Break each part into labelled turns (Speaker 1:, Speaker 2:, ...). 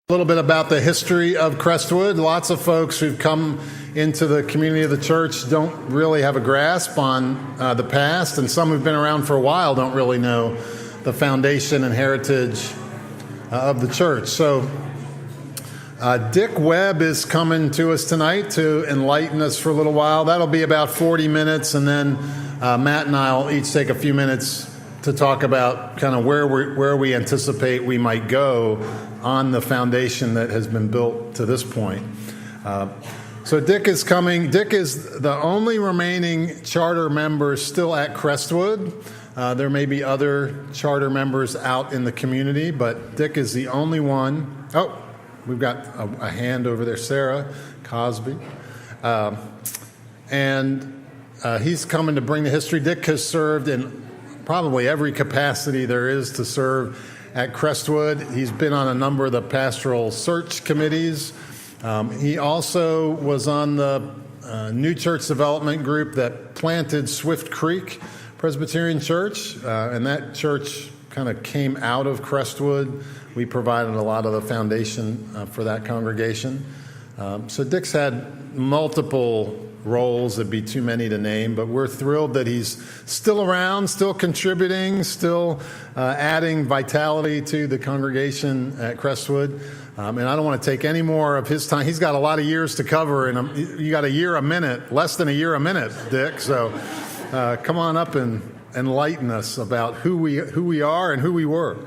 Speaker 1: A little bit about the history of Crestwood. Lots of folks who've come into the community of the church don't really have a grasp on the past, and some who've been around for a while don't really know the foundation and heritage of the church. So Dick Webb is coming to us tonight to enlighten us for a little while. That'll be about 40 minutes, and then Matt and I will each take a few minutes to talk about kind of where we anticipate we might go on the foundation that has been built to this point. So Dick is coming. Dick is the only remaining charter member still at Crestwood. There may be other charter members out in the community, but Dick is the only one. Oh, we've got a hand over there, Sarah Cosby. And he's coming to bring the history. Dick has served in probably every capacity there is to serve at Crestwood. He's been on a number of the pastoral search committees. He also was on the new church development group that planted Swift Creek Presbyterian Church, and that church kind of came out of Crestwood. We provided a lot of the foundation for that congregation. So Dick's had multiple roles. It'd be too many to name, but we're thrilled that he's still around, still contributing, still adding vitality to the congregation at Crestwood. And I don't want to take any more of his time. He's got a lot of years to cover, and you got a year a minute, less than a year a minute, Dick. So come on up and enlighten us about who we are and who we were.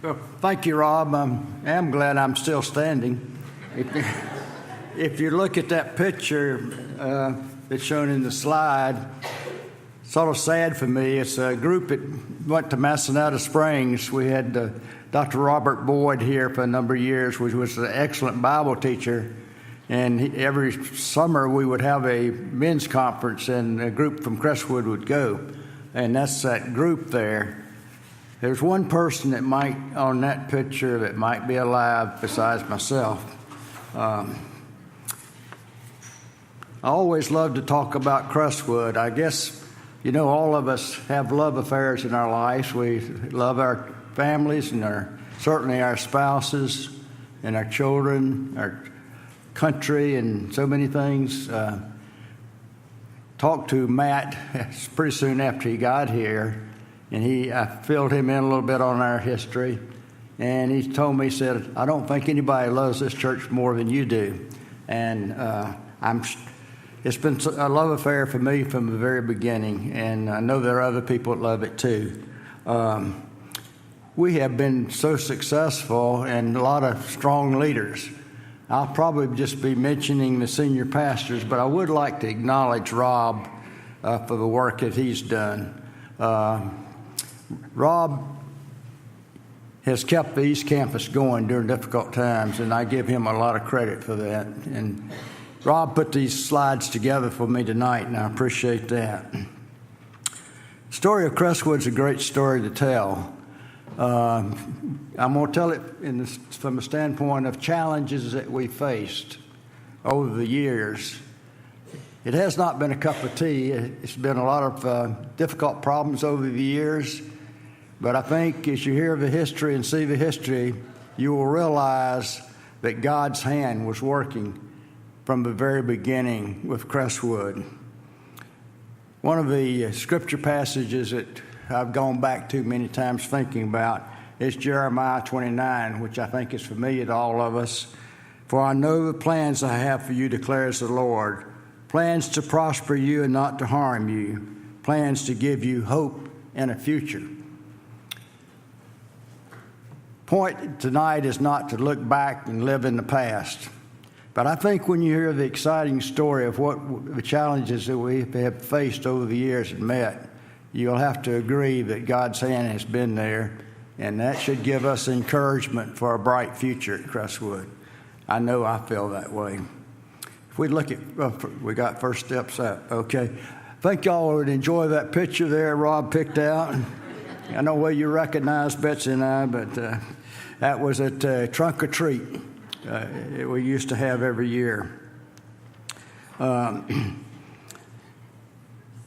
Speaker 2: Well, thank you, Rob. I'm glad I'm still standing. If you look at that picture that's shown in the slide, it's sort of sad for me. It's a group that went to Massanutten Springs. We had Dr. Robert Boyd here for a number of years, which was an excellent Bible teacher. And every summer we would have a men's conference, and a group from Crestwood would go. And that's that group there. There's one person that might, on that picture, that might be alive besides myself. I always love to talk about Crestwood. I guess, you know, all of us have love affairs in our lives. We love our families and certainly our spouses and our children, our country, and so many things. Talked to Matt pretty soon after he got here. And I filled him in a little bit on our history. And he told me, he said, I don't think anybody loves this church more than you do. And it's been a love affair for me from the very beginning. And I know there are other people that love it too. We have been so successful and a lot of strong leaders. I'll probably just be mentioning the senior pastors, but I would like to acknowledge Rob for the work that he's done. Rob has kept the East Campus going during difficult times, and I give him a lot of credit for that. And Rob put these slides together for me tonight, and I appreciate that. The story of Crestwood's a great story to tell. I'm going to tell it from a standpoint of challenges that we faced over the years. It has not been a cup of tea. It's been a lot of difficult problems over the years. But I think as you hear the history and see the history, you will realize that God's hand was working from the very beginning with Crestwood. One of the scripture passages that I've gone back to many times thinking about is Jeremiah 29, which I think is familiar to all of us. For I know the plans I have for you, declares the Lord. Plans to prosper you and not to harm you. Plans to give you hope and a future. Point tonight is not to look back and live in the past. But I think when you hear the exciting story of what the challenges that we have faced over the years and met, you'll have to agree that God's hand has been there, and that should give us encouragement for a bright future at Crestwood. I know I feel that way. If we look at, we got first steps up, okay. I think y'all would enjoy that picture there Rob picked out. I know where you recognize Betsy and I, but that was at Trunk or Treat we used to have every year.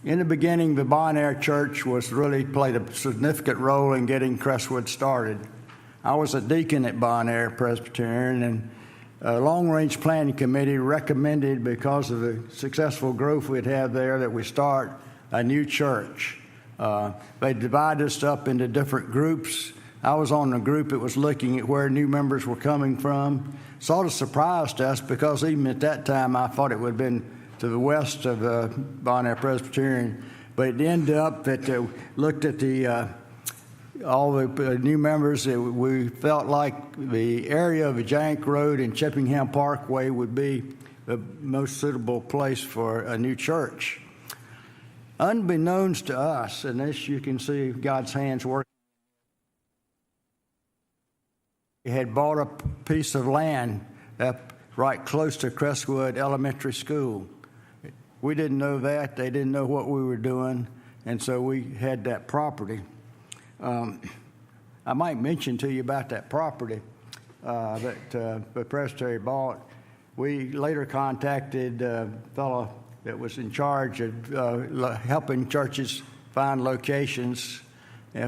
Speaker 2: In the beginning, the Bon Air Church played a significant role in getting Crestwood started. I was a deacon at Bon Air Presbyterian, and a long-range planning committee recommended, because of the successful growth we'd have there, that we start a new church. They divided us up into different groups. I was on the group that was looking at where new members were coming from. Sort of surprised us, because even at that time I thought it would have been to the west of Bon Air Presbyterian, but it ended up that looked at all the new members. We felt like the area of the Jank Road and Chippingham Parkway would be the most suitable place for a new church. Unbeknownst to us, and this you can see God's hands working, he had bought a piece of land up right close to Crestwood Elementary School. We didn't know that. They didn't know what we were doing, and so we had that property. I might mention to you about that property that the presbytery bought. We later contacted a fellow that was in charge of helping churches find locations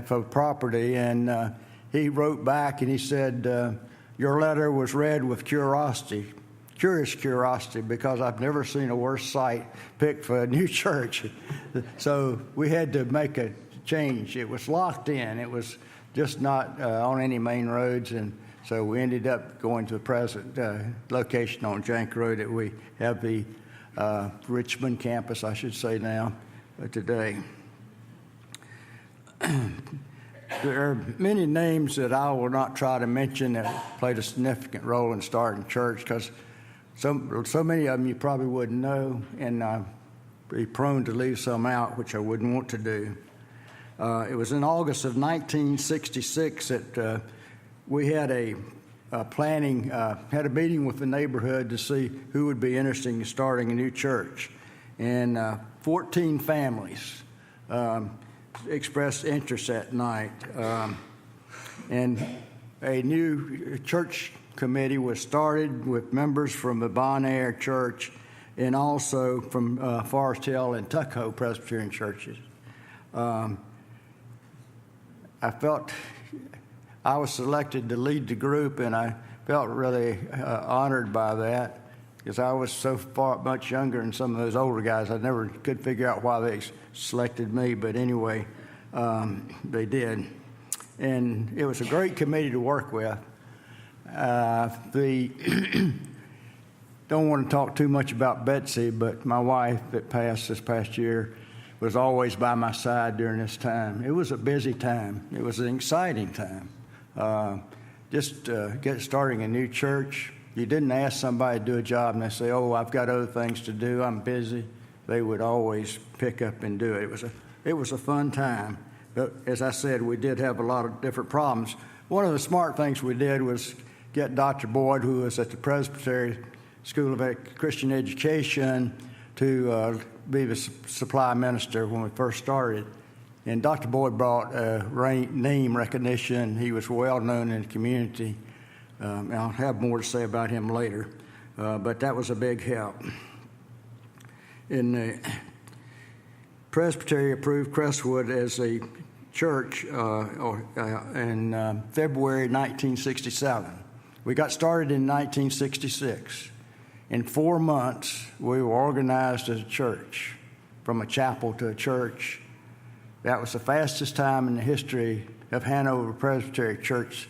Speaker 2: for property, and he wrote back and he said, your letter was read with curious curiosity, because I've never seen a worse site picked for a new church. So we had to make a change. It was locked in. It was just not on any main roads, and so we ended up going to the present location on Jank Road that we have the Richmond campus, I should say now, today. There are many names that I will not try to mention that played a significant role in starting church, because so many of them you probably wouldn't know, and be prone to leave some out, which I wouldn't want to do. It was in August of 1966 that we had had a meeting with the neighborhood to see who would be interested in starting a new church, and 14 families expressed interest that night, and a new church committee was started with members from the Bon Air Church and also from Forest Hill and Tuckahoe Presbyterian churches. I felt I was selected to lead the group, and I felt really honored by that, because I was so much younger than some of those older guys. I never could figure out why they selected me, but anyway, they did. And it was a great committee to work with. Don't want to talk too much about Betsy, but my wife that passed this past year was always by my side during this time. It was a busy time. It was an exciting time. Starting a new church. You didn't ask somebody to do a job and they say, oh, I've got other things to do, I'm busy. They would always pick up and do it. It was a fun time. But as I said, we did have a lot of different problems. One of the smart things we did was get Dr. Boyd, who was at the Presbyterian School of Christian Education, to be the supply minister when we first started. And Dr. Boyd brought name recognition. He was well known in the community. I'll have more to say about him later, but that was a big help. In the Presbytery approved Crestwood as a church in February 1967. We got started in 1966. In 4 months, we were organized as a church, from a chapel to a church. That was the fastest time in the history of Hanover Presbyterian Church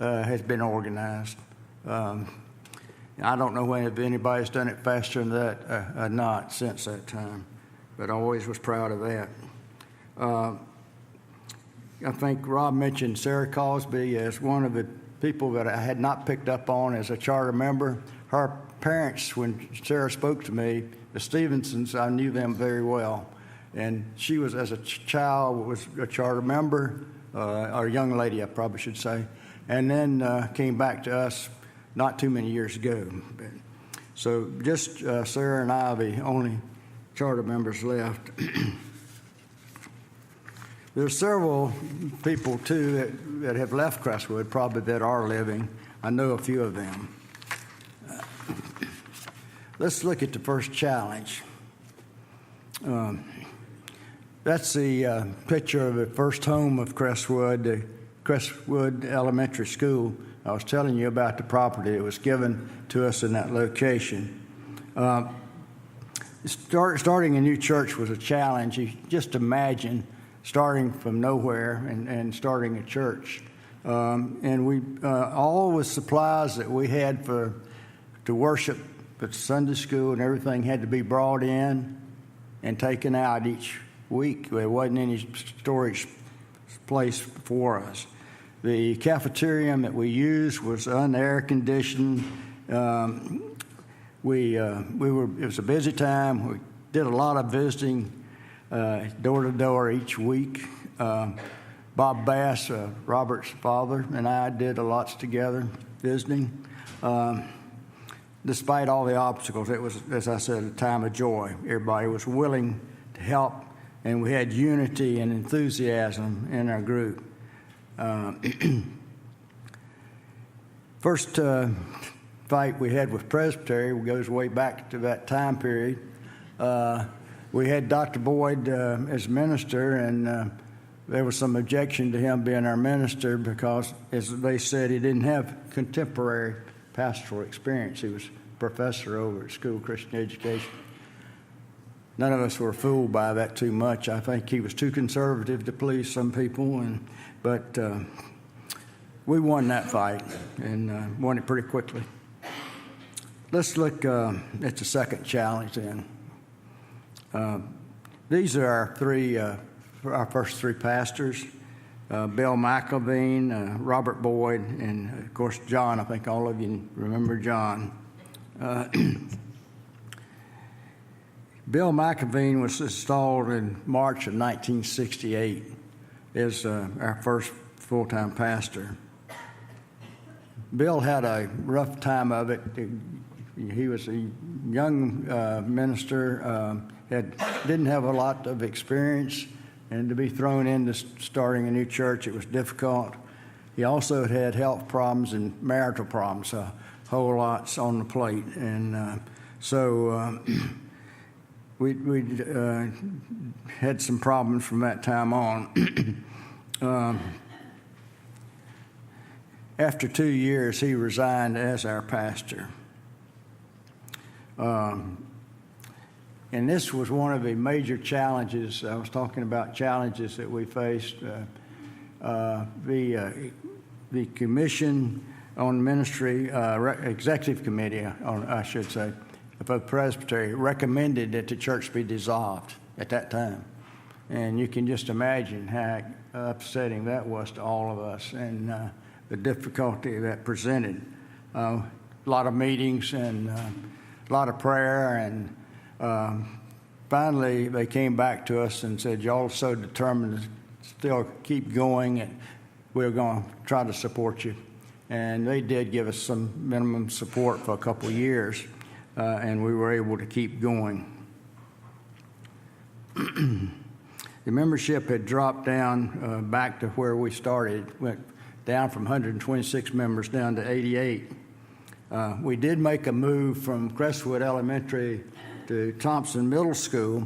Speaker 2: has been organized. I don't know if anybody's done it faster than that or not since that time, but I always was proud of that. I think Rob mentioned Sarah Cosby as one of the people that I had not picked up on as a charter member. Her parents, when Sarah spoke to me, the Stevensons, I knew them very well. And she was, as a child, was a charter member, or a young lady, I probably should say, and then came back to us not too many years ago. So just Sarah and I are the only charter members left. There's several people, too, that have left Crestwood, probably that are living. I know a few of them. Let's look at the first challenge. That's the picture of the first home of Crestwood, the Crestwood Elementary School. I was telling you about the property that was given to us in that location. Starting a new church was a challenge. You just imagine starting from nowhere and starting a church. And we all the supplies that we had to worship at Sunday school and everything had to be brought in and taken out each week. There wasn't any storage place for us. The cafeteria that we used was un-air conditioned. It was a busy time. We did a lot of visiting door to door each week. Bob Bass, Robert's father, and I did a lot together visiting. Despite all the obstacles, it was, as I said, a time of joy. Everybody was willing to help, and we had unity and enthusiasm in our group. First fight we had with Presbytery goes way back to that time period. We had Dr. Boyd as minister, and there was some objection to him being our minister because, as they said, he didn't have contemporary pastoral experience. He was a professor over at School of Christian Education. None of us were fooled by that too much. I think he was too conservative to please some people, but we won that fight and won it pretty quickly. Let's look at the second challenge then. These are our first three pastors, Bill McElveen, Robert Boyd, and of course John. I think all of you remember John. Bill McElveen was installed in March of 1968 as our first full-time pastor. Bill had a rough time of it. He was a young minister, didn't have a lot of experience, and to be thrown into starting a new church, it was difficult. He also had health problems and marital problems, a whole lot on the plate. And so we had some problems from that time on. After 2 years, he resigned as our pastor. And this was one of the major challenges. I was talking about challenges that we faced. The Commission on Ministry, Executive Committee, I should say, of Presbytery recommended that the church be dissolved at that time. And you can just imagine how upsetting that was to all of us and the difficulty that presented. A lot of meetings and a lot of prayer, and finally they came back to us and said, y'all are so determined to still keep going, and we're going to try to support you. And they did give us some minimum support for a couple of years, and we were able to keep going. The membership had dropped down back to where we started, went down from 126 members down to 88. We did make a move from Crestwood Elementary to Thompson Middle School.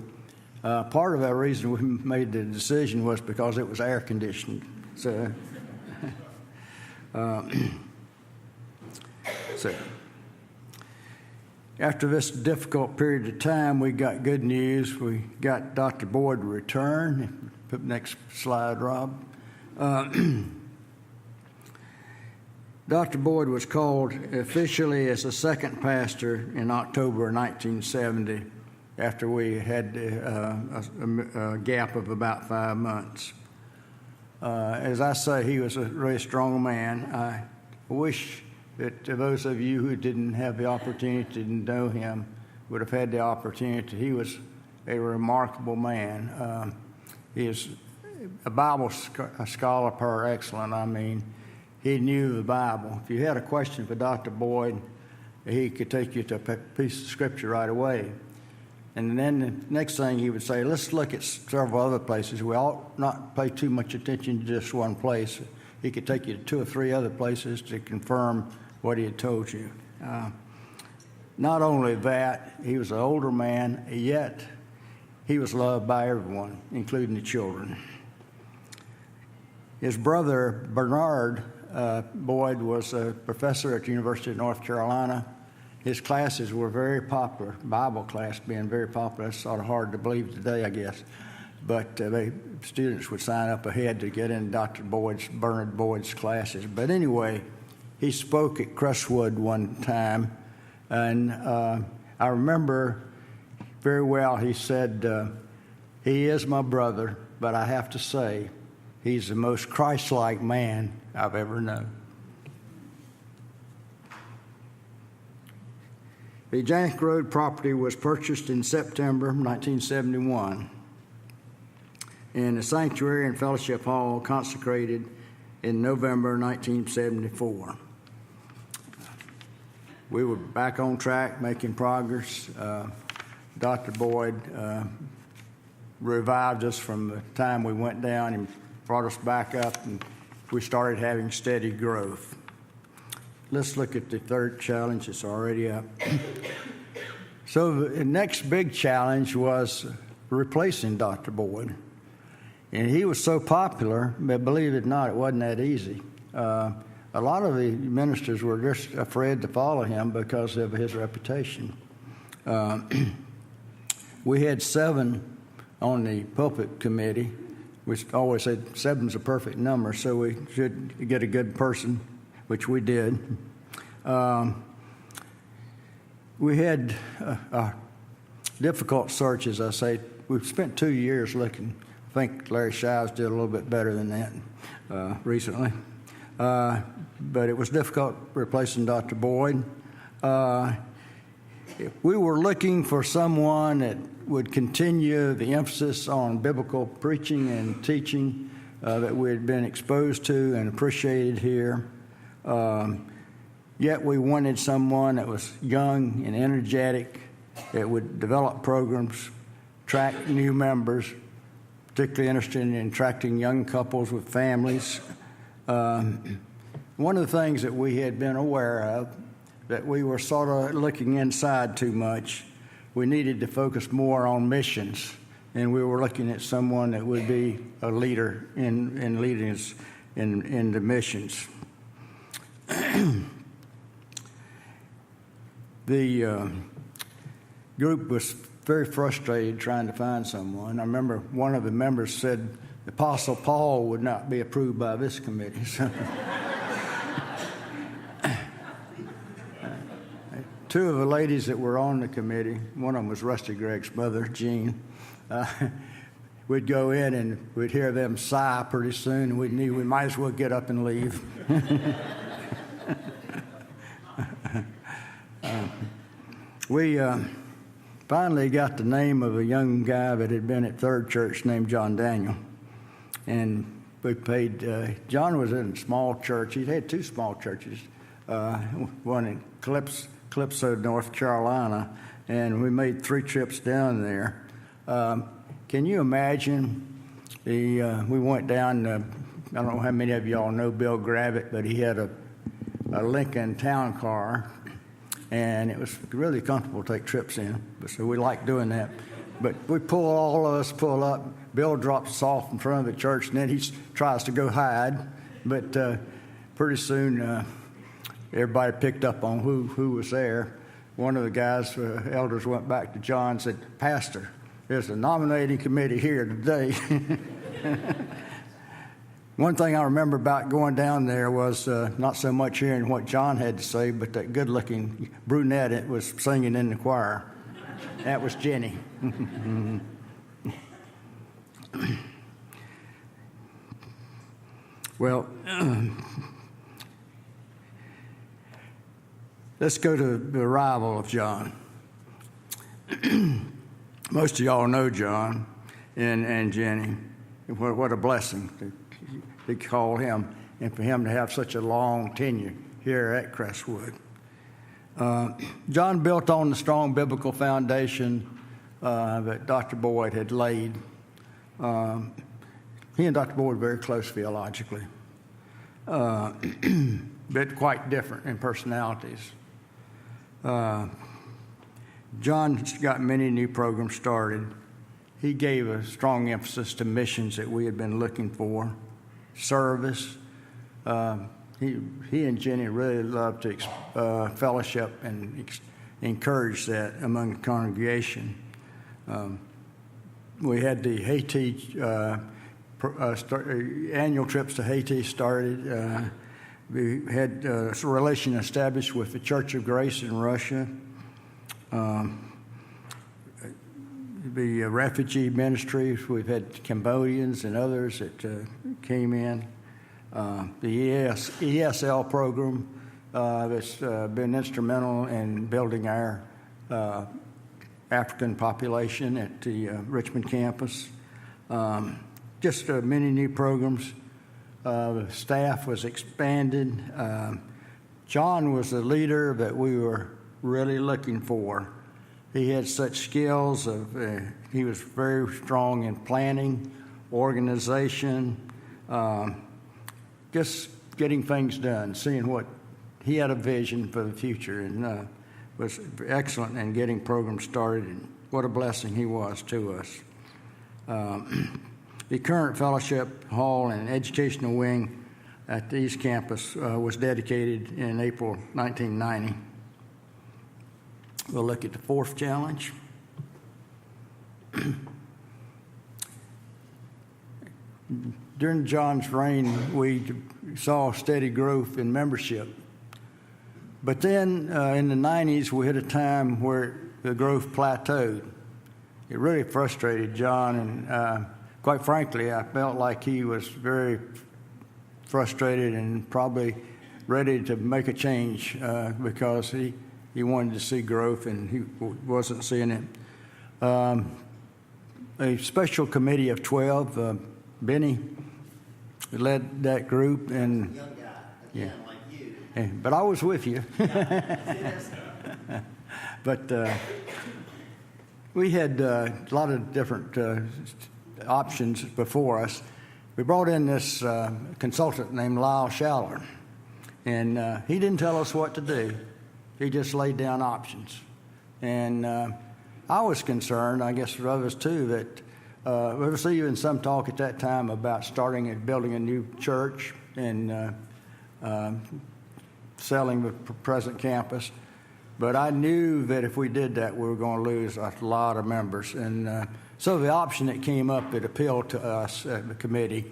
Speaker 2: Part of the reason we made the decision was because it was air conditioned. So, after this difficult period of time, we got good news. We got Dr. Boyd to return. Put the next slide, Rob. Dr. Boyd was called officially as the second pastor in October 1970 after we had a gap of about 5 months. As I say, he was a really strong man. I wish that those of you who didn't have the opportunity to know him would have had the opportunity. He was a remarkable man. He is a Bible scholar par excellence. I mean, he knew the Bible. If you had a question for Dr. Boyd, he could take you to a piece of scripture right away. And then the next thing he would say, let's look at several other places. We ought not pay too much attention to just one place. He could take you to 2 or 3 other places to confirm what he had told you. Not only that, he was an older man, yet he was loved by everyone, including the children. His brother, Bernard Boyd, was a professor at the University of North Carolina. His classes were very popular, Bible class being very popular. That's sort of hard to believe today, I guess. But students would sign up ahead to get in Bernard Boyd's classes. But anyway, he spoke at Crestwood one time, and I remember very well he said, he is my brother, but I have to say, he's the most Christ-like man I've ever known. The Jack Road property was purchased in September 1971, and the sanctuary and fellowship hall consecrated in November 1974. We were back on track, making progress. Dr. Boyd revived us from the time we went down and brought us back up, and we started having steady growth. Let's look at the third challenge. It's already up. So the next big challenge was replacing Dr. Boyd. And he was so popular, but believe it or not, it wasn't that easy. A lot of the ministers were just afraid to follow him because of his reputation. We had 7 on the pulpit committee. We always said 7's a perfect number, so we should get a good person, which we did. We had a difficult search, as I say. We've spent 2 years looking. I think Larry Shives did a little bit better than that recently. But it was difficult replacing Dr. Boyd. We were looking for someone that would continue the emphasis on biblical preaching and teaching that we had been exposed to and appreciated here. Yet we wanted someone that was young and energetic, that would develop programs, attract new members, particularly interested in attracting young couples with families. One of the things that we had been aware of, that we were sort of looking inside too much. We needed to focus more on missions, and we were looking at someone that would be a leader in leading us in the missions. The group was very frustrated trying to find someone. I remember one of the members said the Apostle Paul would not be approved by this committee. So two of the ladies that were on the committee, one of them was Rusty Gregg's mother, Jean. We'd go in and we'd hear them sigh pretty soon, and we knew we might as well get up and leave. We finally got the name of a young guy that had been at Third Church named John Daniel. And we paid, John was in a small church. He had 2 small churches, one in Calypso, North Carolina, and we made 3 trips down there. Can you imagine? We went down, I don't know how many of y'all know Bill Gravitt, but he had a Lincoln town car, and it was really comfortable to take trips in, so we liked doing that. But all of us pull up. Bill drops us off in front of the church, and then he tries to go hide. But pretty soon, everybody picked up on who was there. One of the guys, elders, went back to John and said, "Pastor, there's a nominating committee here today." One thing I remember about going down there was not so much hearing what John had to say, but that good-looking brunette that was singing in the choir. That was Jenny. Well, let's go to the arrival of John. Most of y'all know John and Jenny. What a blessing to call him, and for him to have such a long tenure here at Crestwood. John built on the strong biblical foundation that Dr. Boyd had laid. He and Dr. Boyd were very close theologically, but quite different in personalities. John's got many new programs started. he gave a strong emphasis to missions that we had been looking for, service. He and Jenny really loved to fellowship and encourage that among the congregation. We had the Haiti, annual trips to Haiti started. We had a relation established with the Church of Grace in Russia. The refugee ministries, we've had Cambodians and others that came in. The ESL program that's been instrumental in building our African population at the Richmond campus. Just many new programs. The staff was expanded. John was the leader that we were really looking for. He had such skills he was very strong in planning, organization, just getting things done, seeing what he had a vision for the future, and was excellent in getting programs started, and what a blessing he was to us. The current fellowship hall and educational wing at the East Campus was dedicated in April 1990. We'll look at the fourth challenge. During John's reign, we saw steady growth in membership. But then in the 90s, we hit a time where the growth plateaued. It really frustrated John, and quite frankly, I felt like he was very frustrated and probably ready to make a change because he wanted to see growth and he wasn't seeing it. A special committee of 12, Benny led that group, and
Speaker 3: Young guy, again, like you.
Speaker 2: but I was with you. But we had a lot of different options before us. We brought in this consultant named Lyle Schaller, and he didn't tell us what to do. He just laid down options. And I was concerned, I guess for others too, that there was even some talk at that time about starting and building a new church and selling the present campus. But I knew that if we did that, we were going to lose a lot of members. And so the option that came up that appealed to us at the committee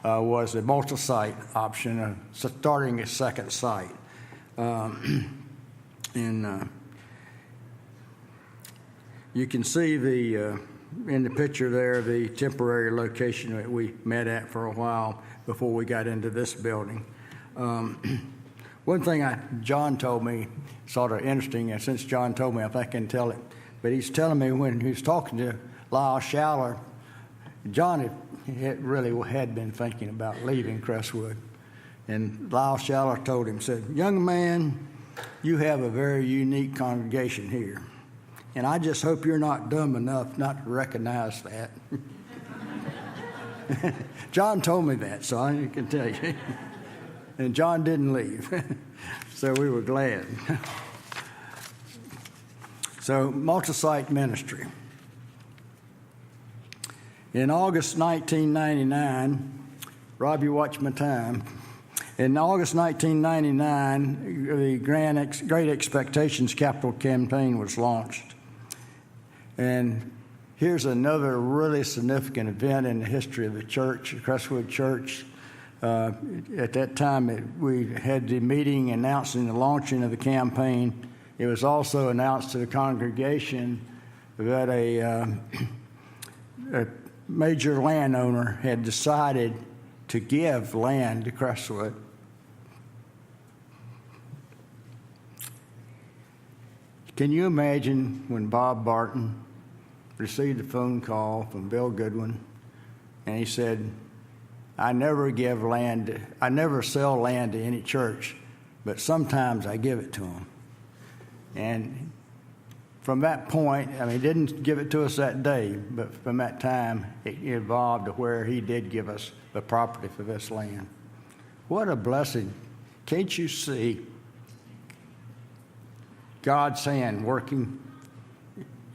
Speaker 2: was the multi-site option of starting a second site. And you can see in the picture there the temporary location that we met at for a while before we got into this building. One thing John told me, sort of interesting, and since John told me, if I can tell it, but he's telling me when he was talking to Lyle Schaller, John really had been thinking about leaving Crestwood. And Lyle Schaller told him, said, "Young man, you have a very unique congregation here. And I just hope you're not dumb enough not to recognize that." John told me that, so I can tell you. And John didn't leave, so we were glad. So, multi-site ministry. In August 1999, Rob, you watch my time. In August 1999, the Great Expectations Capital Campaign was launched. And here's another really significant event in the history of the church, the Crestwood Church. At that time, we had the meeting announcing the launching of the campaign. It was also announced to the congregation that a major landowner had decided to give land to Crestwood. Can you imagine when Bob Barton received a phone call from Bill Goodwin, and he said, I never sell land to any church, but sometimes I give it to them. And from that point, I mean, he didn't give it to us that day, but from that time, it evolved to where he did give us the property for this land. What a blessing. Can't you see God's hand working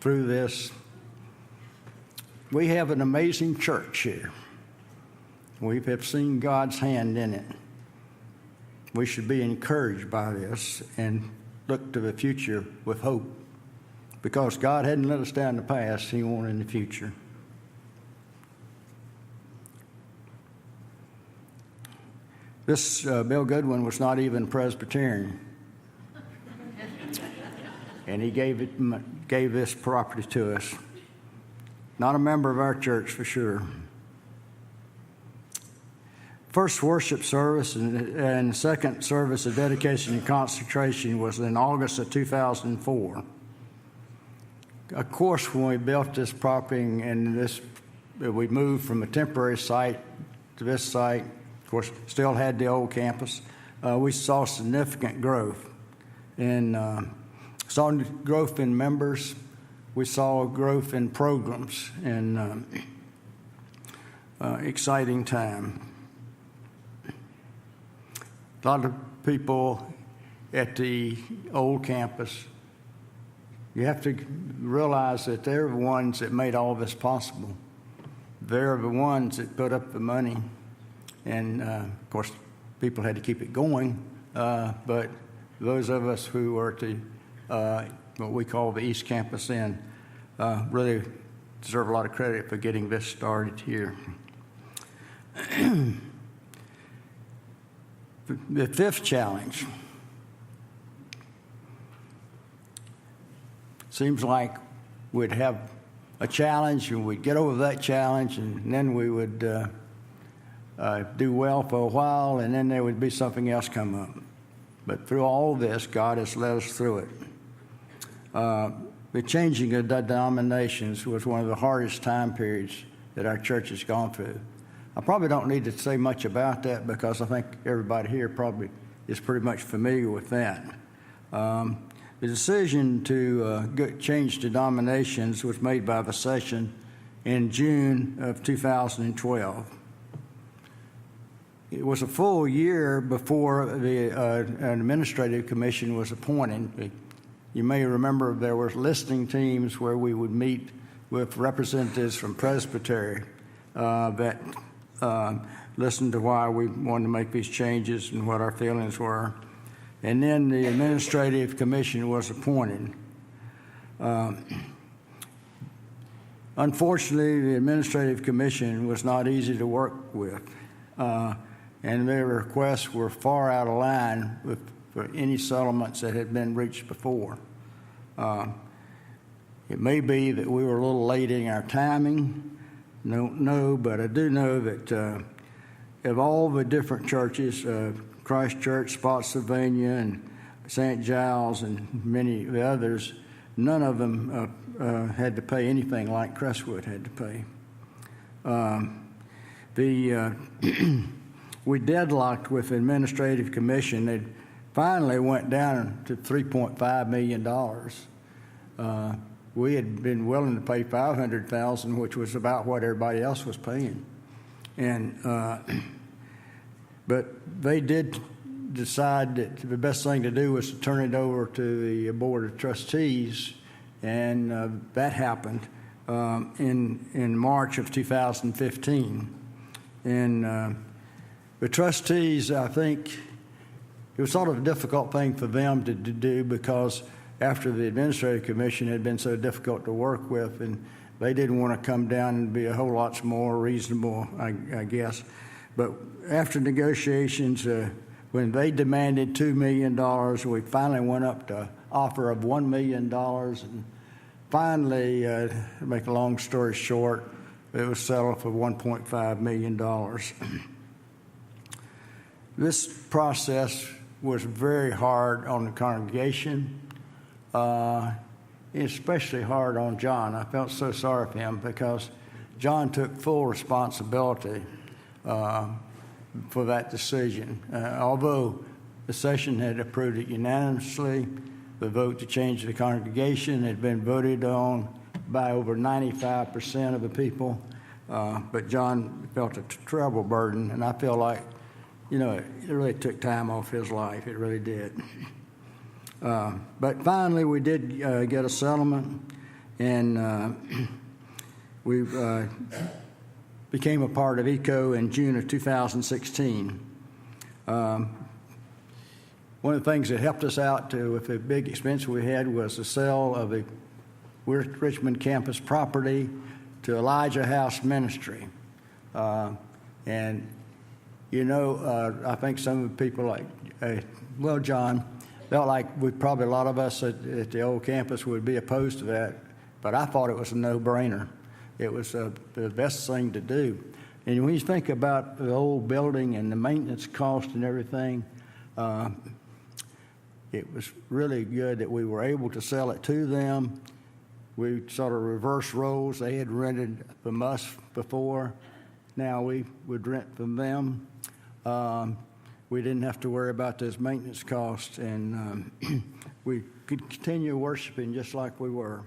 Speaker 2: through this? we have an amazing church here. We have seen God's hand in it. We should be encouraged by this and look to the future with hope, because God hadn't let us down in the past. He won't in the future. This Bill Goodwin was not even Presbyterian, and he gave this property to us. Not a member of our church for sure. First worship service and second service of dedication and consecration was in August of 2004. Of course, when we built this property and we moved from a temporary site to this site, of course, still had the old campus, we saw significant growth. Saw growth in members. We saw growth in programs, and exciting time. A lot of people at the old campus, you have to realize that they're the ones that made all this possible. They're the ones that put up the money. And, of course, people had to keep it going. But those of us who were to what we call the East Campus then really deserve a lot of credit for getting this started here. The fifth challenge. Seems like we'd have a challenge and we'd get over that challenge, and then we would do well for a while, and then there would be something else come up. But through all this, God has led us through it. The changing of denominations was one of the hardest time periods that our church has gone through. I probably don't need to say much about that because I think everybody here probably is pretty much familiar with that. The decision to change denominations was made by the session in June of 2012. It was a full year before the an administrative commission was appointed. You may remember there were listening teams where we would meet with representatives from Presbytery that listened to why we wanted to make these changes and what our feelings were. And then the administrative commission was appointed. Unfortunately, the administrative commission was not easy to work with. And their requests were far out of line for any settlements that had been reached before. It may be that we were a little late in our timing. Don't know, but I do know that of all the different churches, Christ Church, Spotsylvania, and St. Giles, and many of the others, none of them had to pay anything like Crestwood had to pay. We deadlocked with the administrative commission. It finally went down to $3.5 million. We had been willing to pay $500,000, which was about what everybody else was paying. But they did decide that the best thing to do was to turn it over to the Board of Trustees, and that happened in March of 2015. And the trustees, I think, it was sort of a difficult thing for them to do because after the administrative commission had been so difficult to work with, and they didn't want to come down and be a whole lot more reasonable, I guess. But after negotiations, when they demanded $2 million, we finally went up to offer of $1 million. And finally, to make a long story short, it was settled for $1.5 million. This process was very hard on the congregation, especially hard on John. I felt so sorry for him because John took full responsibility for that decision. Although the session had approved it unanimously, the vote to change the congregation had been voted on by over 95% of the people, but John felt a terrible burden, and I feel like, it really took time off his life. It really did. But finally, we did get a settlement, and We became a part of ECO in June of 2016. One of the things that helped us out with the big expense we had was the sale of the Richmond campus property to Elijah House Ministry. And, I think some of the people like, John, felt like probably a lot of us at the old campus would be opposed to that, but I thought it was a no-brainer. It was the best thing to do. And when you think about the old building and the maintenance cost and everything, it was really good that we were able to sell it to them. We sort of reverse roles. They had rented from us before. Now we would rent from them. We didn't have to worry about those maintenance costs, and we could continue worshiping just like we were.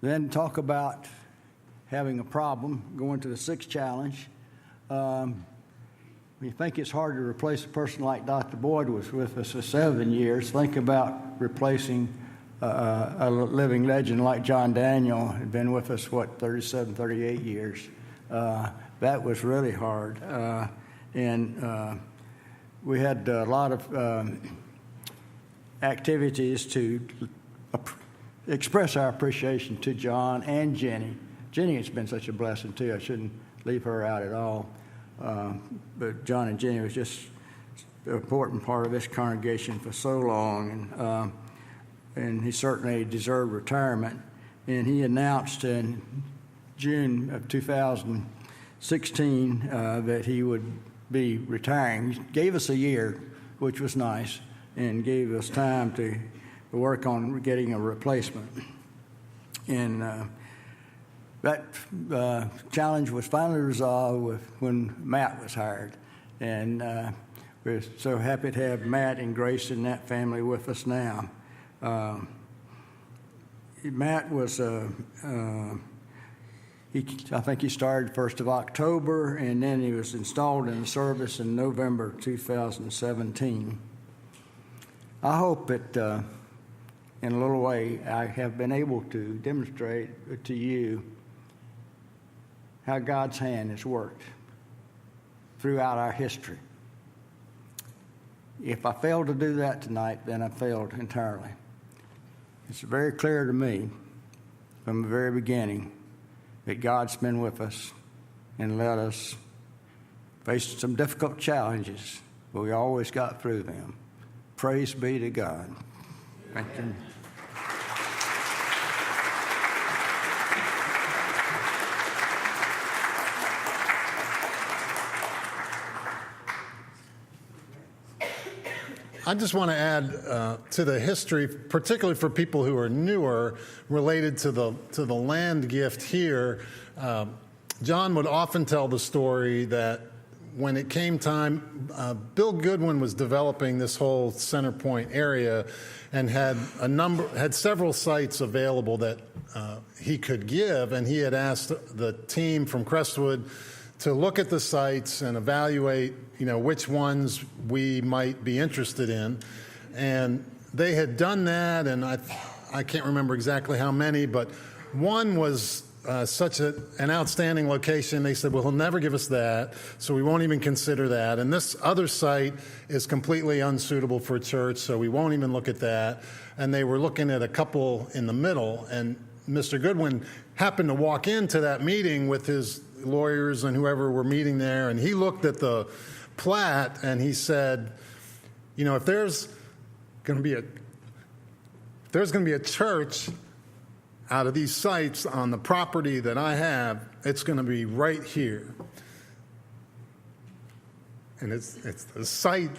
Speaker 2: Then talk about having a problem, going to the sixth challenge. You think it's hard to replace a person like Dr. Boyd was with us for 7 years. Think about replacing a living legend like John Daniel, had been with us, 37, 38 years. That was really hard. And we had a lot of activities to express our appreciation to John and Jenny. Jenny has been such a blessing, too. I shouldn't leave her out at all. But John and Jenny was just an important part of this congregation for so long. And he certainly deserved retirement. And he announced in June of 2016 that he would be retiring. He gave us a year, which was nice, and gave us time to work on getting a replacement. And that challenge was finally resolved when Matt was hired. And we're so happy to have Matt and Grace and that family with us now. Matt was, I think he started 1st of October, and then he was installed in the service in November 2017. I hope that in a little way I have been able to demonstrate to you how God's hand has worked throughout our history. If I failed to do that tonight, then I failed entirely. It's very clear to me from the very beginning that God's been with us and let us face some difficult challenges, but we always got through them. Praise be to God. Thank you.
Speaker 1: I just want to add to the history, particularly for people who are newer, related to the land gift here. John would often tell the story that when it came time, Bill Goodwin was developing this whole Center Point area and had several sites available that he could give, and he had asked the team from Crestwood to look at the sites and evaluate, which ones we might be interested in. And they had done that, and I can't remember exactly how many, but one was such an outstanding location. They said, well, he'll never give us that, so we won't even consider that. And this other site is completely unsuitable for a church, so we won't even look at that. And they were looking at a couple in the middle, and Mr. Goodwin happened to walk into that meeting with his lawyers and whoever were meeting there, and he looked at the plat and he said, if there's going to be a church out of these sites on the property that I have, it's going to be right here. And it's the site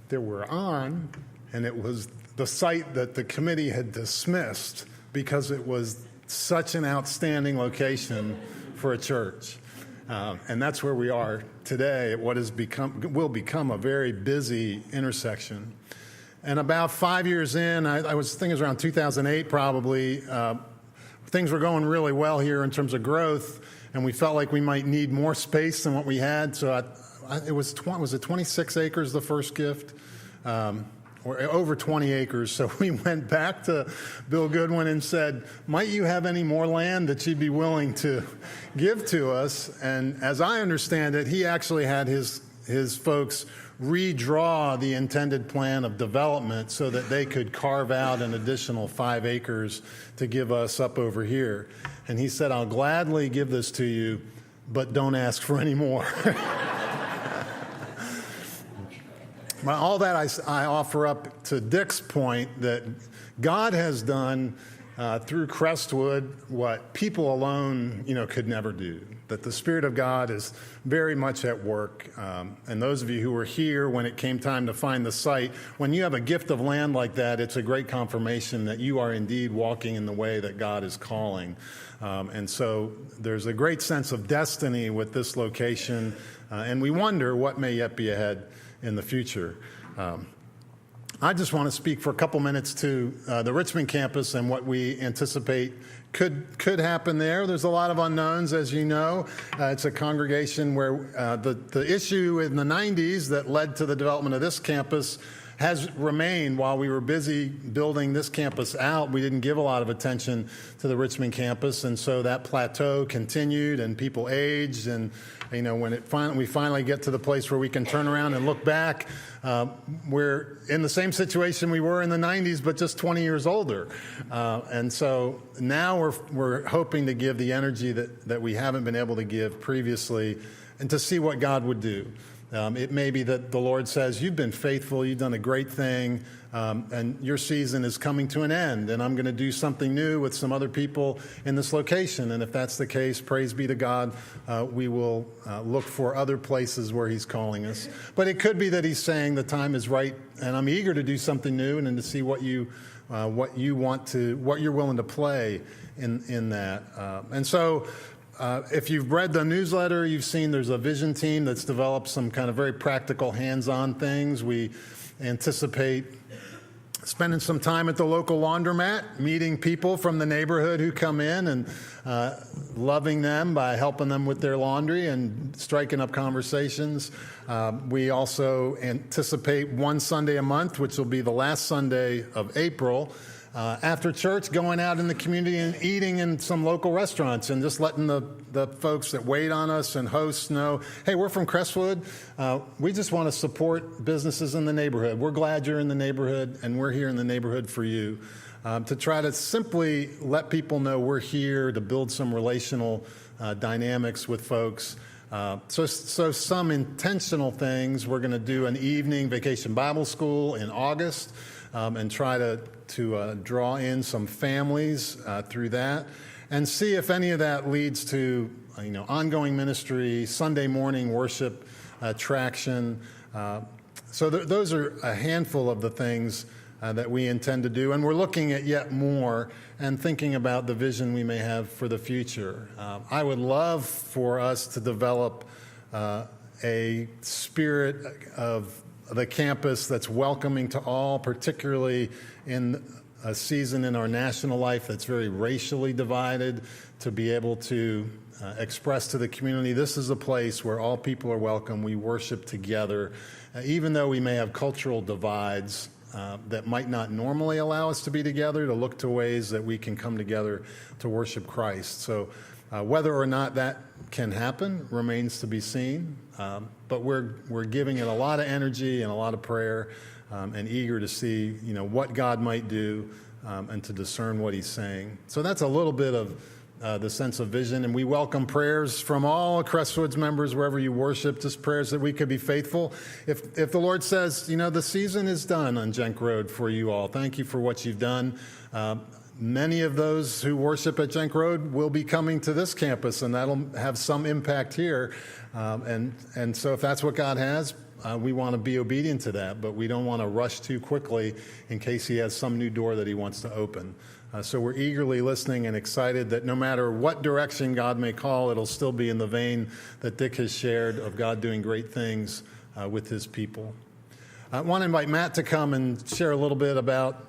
Speaker 1: that we're on, and it was the site that the committee had dismissed because it was such an outstanding location for a church. And that's where we are today at what will become a very busy intersection. And about 5 years in, I was thinking it was around 2008 probably, things were going really well here in terms of growth, and we felt like we might need more space than what we had. So it was 26 acres, the first gift. or over 20 acres. So we went back to Bill Goodwin and said, might you have any more land that you'd be willing to give to us? And as I understand it, he actually had his folks redraw the intended plan of development so that they could carve out an additional 5 acres to give us up over here. And he said, I'll gladly give this to you, but don't ask for any more. Well, all that I offer up to Dick's point that God has done through Crestwood what people alone, could never do. That the Spirit of God is very much at work. And those of you who were here when it came time to find the site, when you have a gift of land like that, it's a great confirmation that you are indeed walking in the way that God is calling. And so there's a great sense of destiny with this location, and we wonder what may yet be ahead in the future. I just want to speak for a couple minutes to the Richmond campus and what we anticipate could happen there. There's a lot of unknowns, as you know. It's a congregation where the issue in the 90s that led to the development of this campus has remained. While we were busy building this campus out, we didn't give a lot of attention to the Richmond campus, and so that plateau continued and people aged, and when we finally get to the place where we can turn around and look back, we're in the same situation we were in the 90s, but just 20 years older. And so now we're hoping to give the energy that we haven't been able to give previously, and to see what God would do. It may be that the Lord says, you've been faithful, you've done a great thing, and your season is coming to an end, and I'm going to do something new with some other people in this location. And if that's the case, praise be to God, we will look for other places where he's calling us. But it could be that he's saying the time is right, and I'm eager to do something new and to see what you're willing to play in that. And so if you've read the newsletter, you've seen there's a vision team that's developed some kind of very practical hands-on things. We anticipate spending some time at the local laundromat, meeting people from the neighborhood who come in, and loving them by helping them with their laundry and striking up conversations. We also anticipate one Sunday a month, which will be the last Sunday of April, after church, going out in the community and eating in some local restaurants and just letting the folks that wait on us and hosts know, hey, we're from Crestwood. We just want to support businesses in the neighborhood. We're glad you're in the neighborhood, and we're here in the neighborhood for you. To try to simply let people know we're here to build some relational dynamics with folks. So some intentional things. We're going to do an evening vacation Bible school in August, and try to draw in some families through that, and see if any of that leads to ongoing ministry, Sunday morning worship, traction. So those are a handful of the things that we intend to do, and we're looking at yet more and thinking about the vision we may have for the future. I would love for us to develop a spirit of the campus that's welcoming to all, particularly in a season in our national life that's very racially divided, to be able to express to the community, this is a place where all people are welcome. We worship together, even though we may have cultural divides that might not normally allow us to be together, to look to ways that we can come together to worship Christ. So whether or not that can happen remains to be seen, but we're giving it a lot of energy and a lot of prayer, and eager to see what God might do, and to discern what he's saying. So that's a little bit of the sense of vision, and we welcome prayers from all Crestwood's members wherever you worship, just prayers that we could be faithful. If the Lord says, the season is done on Jenk Road for you all, thank you for what you've done. Many of those who worship at Jenk Road will be coming to this campus, and that'll have some impact here. And so if that's what God has, we want to be obedient to that, but we don't want to rush too quickly in case he has some new door that he wants to open. So we're eagerly listening and excited that no matter what direction God may call, it'll still be in the vein that Dick has shared of God doing great things with his people. I want to invite Matt to come and share a little bit about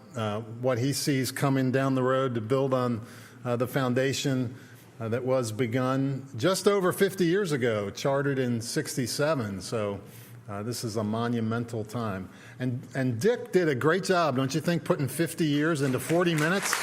Speaker 1: what he sees coming down the road to build on the foundation that was begun just over 50 years ago, chartered in 67. So This is a monumental time. And Dick did a great job, don't you think, putting 50 years into 40 minutes?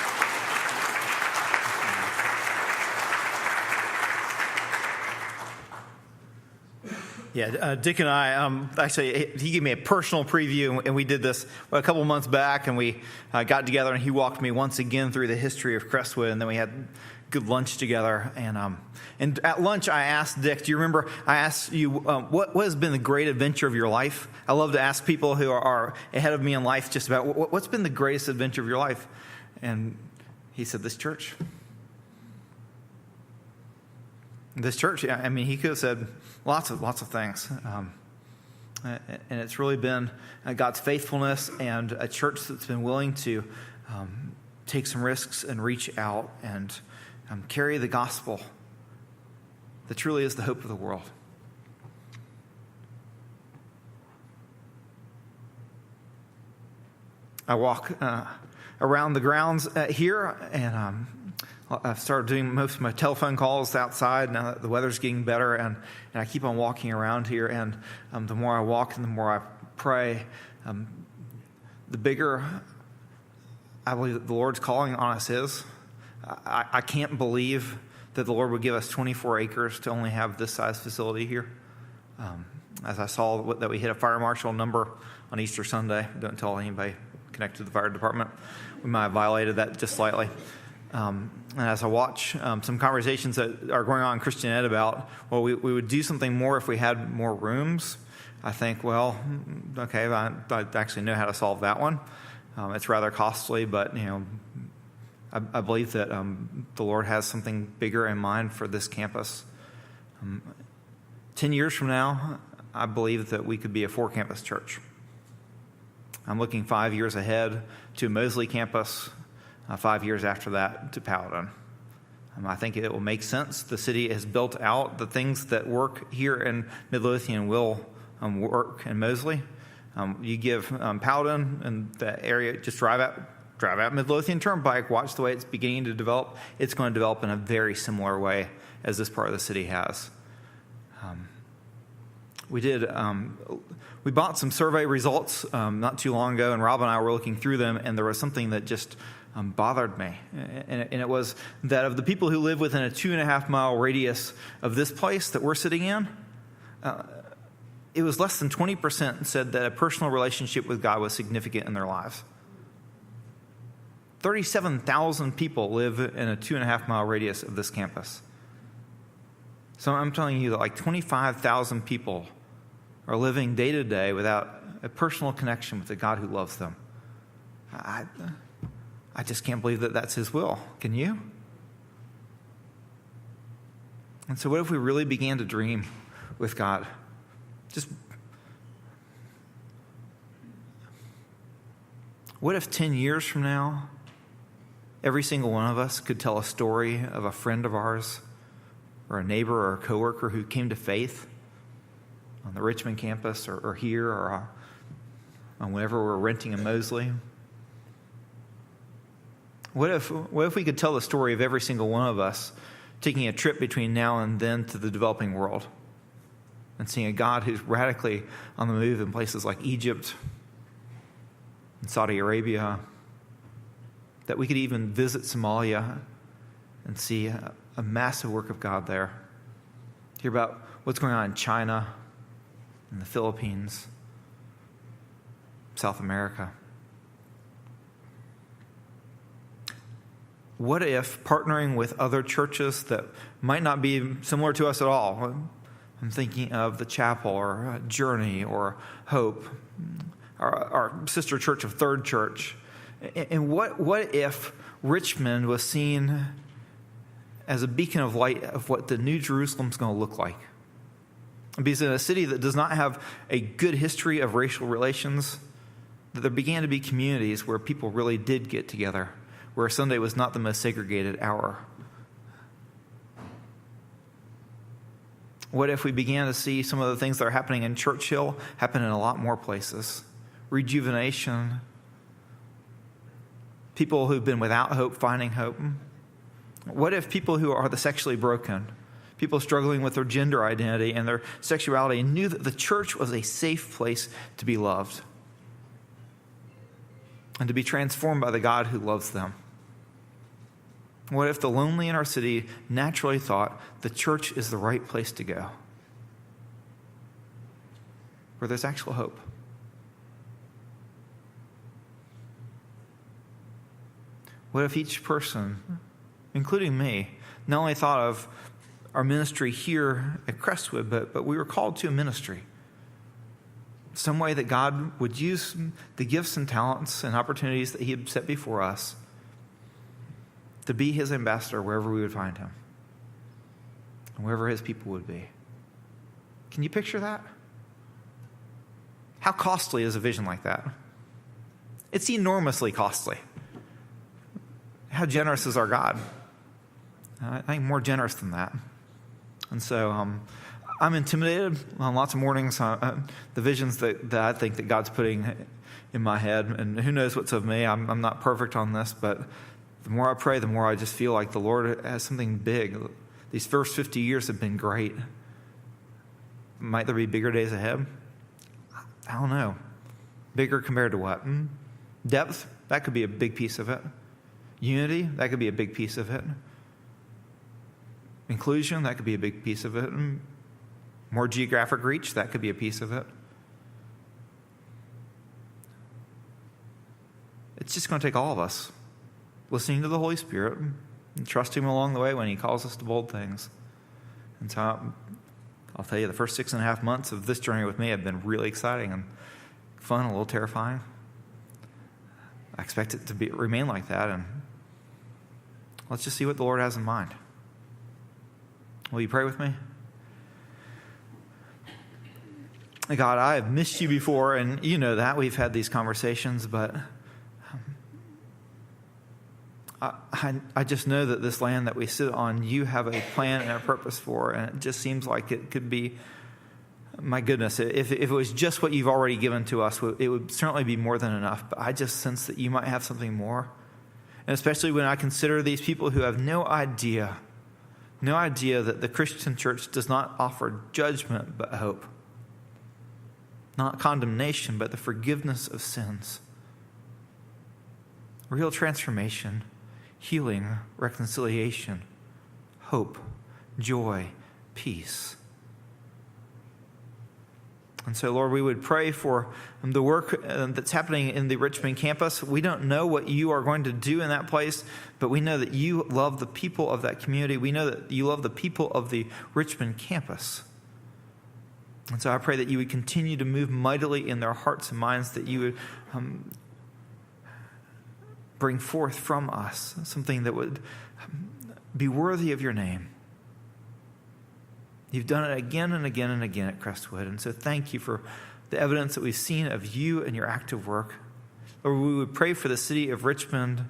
Speaker 4: Yeah, Dick and I, actually, he gave me a personal preview, and we did this a couple months back, and we got together, and he walked me once again through the history of Crestwood, and then we had good lunch together. And at lunch, I asked Dick, do you remember, I asked you, what has been the great adventure of your life? I love to ask people who are ahead of me in life just about, what's been the greatest adventure of your life? And he said, this church. This church, I mean, he could have said lots of things. And it's really been God's faithfulness and a church that's been willing to take some risks and reach out and carry the gospel that truly is the hope of the world. I walk around the grounds here, and I've started doing most of my telephone calls outside now that the weather's getting better, and I keep on walking around here, and the more I walk and the more I pray, the bigger I believe that the Lord's calling on us is. I can't believe that the Lord would give us 24 acres to only have this size facility here. As I saw that we hit a fire marshal number on Easter Sunday, don't tell anybody connected to the fire department. We might have violated that just slightly. And as I watch some conversations that are going on in Christian Ed about, well, we would do something more if we had more rooms, I think, well, okay, I actually know how to solve that one. It's rather costly, but, I believe that the Lord has something bigger in mind for this campus. 10 years from now, I believe that we could be a 4-campus church. I'm looking 5 years ahead to Mosley campus, 5 years after that to Paladin. I think it will make sense. The city has built out the things that work here in Midlothian will work in Mosley. You give Paladin and the area, just drive out Midlothian Turnpike, watch the way it's beginning to develop. It's going to develop in a very similar way as this part of the city has. We bought some survey results not too long ago, and Rob and I were looking through them, and there was something that just bothered me. And it was that of the people who live within a 2.5-mile radius of this place that we're sitting in, it was less than 20% said that a personal relationship with God was significant in their lives. 37,000 people live in a 2.5-mile radius of this campus. So I'm telling you that like 25,000 people are living day to day without a personal connection with the God who loves them. I just can't believe that that's His will. Can you? And so what if we really began to dream with God? What if 10 years from now, every single one of us could tell a story of a friend of ours or a neighbor or a coworker who came to faith on the Richmond campus or here or whenever we're renting in Mosley? What if we could tell the story of every single one of us taking a trip between now and then to the developing world and seeing a God who's radically on the move in places like Egypt and Saudi Arabia, that we could even visit Somalia and see a massive work of God there. Hear about what's going on in China and the Philippines, South America. What if partnering with other churches that might not be similar to us at all? I'm thinking of the Chapel or Journey or Hope, our sister church of Third Church. And what if Richmond was seen as a beacon of light of what the New Jerusalem's going to look like? Because in a city that does not have a good history of racial relations, that there began to be communities where people really did get together, where Sunday was not the most segregated hour. What if we began to see some of the things that are happening in Churchill happen in a lot more places? Rejuvenation, people who've been without hope finding hope. What if people who are the sexually broken people struggling with their gender identity and their sexuality, and knew that the church was a safe place to be loved and to be transformed by the God who loves them. What if the lonely in our city naturally thought the church is the right place to go, where there's actual hope? What if each person, including me, not only thought of our ministry here at Crestwood, but we were called to a ministry? Some way that God would use the gifts and talents and opportunities that he had set before us to be his ambassador wherever we would find him and wherever his people would be. Can you picture that? How costly is a vision like that? It's enormously costly. How generous is our God? I think more generous than that. And so I'm intimidated on lots of mornings, the visions that I think that God's putting in my head. And who knows what's of me. I'm not perfect on this, but the more I pray, the more I just feel like the Lord has something big. These first 50 years have been great. Might there be bigger days ahead? I don't know. Bigger compared to what? Depth? That could be a big piece of it. Unity? That could be a big piece of it. Inclusion? That could be a big piece of it. More geographic reach? That could be a piece of it. It's just going to take all of us listening to the Holy Spirit and trusting him along the way when he calls us to bold things. And so I'll tell you, the first 6.5 months of this journey with me have been really exciting and fun, a little terrifying. I expect it to remain like that, and let's just see what the Lord has in mind. Will you pray with me? God, I have missed you before, and you know that. We've had these conversations, but I just know that this land that we sit on, you have a plan and a purpose for, and it just seems like it could be, my goodness, if it was just what you've already given to us, it would certainly be more than enough. But I just sense that you might have something more. And especially when I consider these people who have no idea that the Christian church does not offer judgment but hope. Not condemnation, but the forgiveness of sins. Real transformation, healing, reconciliation, hope, joy, peace. And so, Lord, we would pray for the work that's happening in the Richmond campus. We don't know what you are going to do in that place, but we know that you love the people of that community. We know that you love the people of the Richmond campus. And so I pray that you would continue to move mightily in their hearts and minds, that you would bring forth from us something that would be worthy of your name. You've done it again and again and again at Crestwood. And so thank you for the evidence that we've seen of you and your active work. Lord, we would pray for the city of Richmond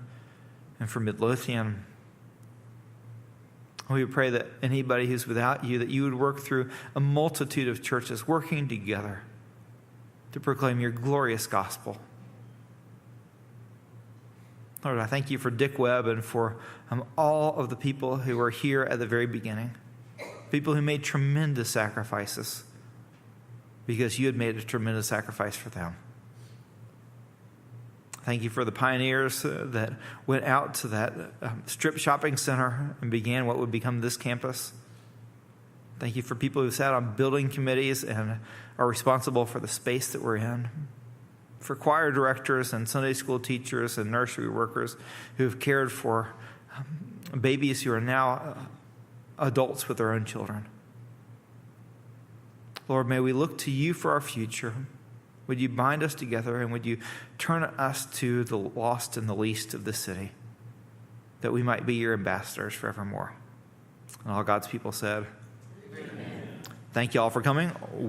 Speaker 4: and for Midlothian. We would pray that anybody who's without you, that you would work through a multitude of churches working together to proclaim your glorious gospel. Lord, I thank you for Dick Webb and for all of the people who were here at the very beginning. People who made tremendous sacrifices because you had made a tremendous sacrifice for them. Thank you for the pioneers that went out to that strip shopping center and began what would become this campus. Thank you for people who sat on building committees and are responsible for the space that we're in. For choir directors and Sunday school teachers and nursery workers who have cared for babies who are now adults with their own children. Lord, may we look to you for our future. Would you bind us together, and would you turn us to the lost and the least of the city, that we might be your ambassadors forevermore. And all God's people said, Amen. Thank you all for coming.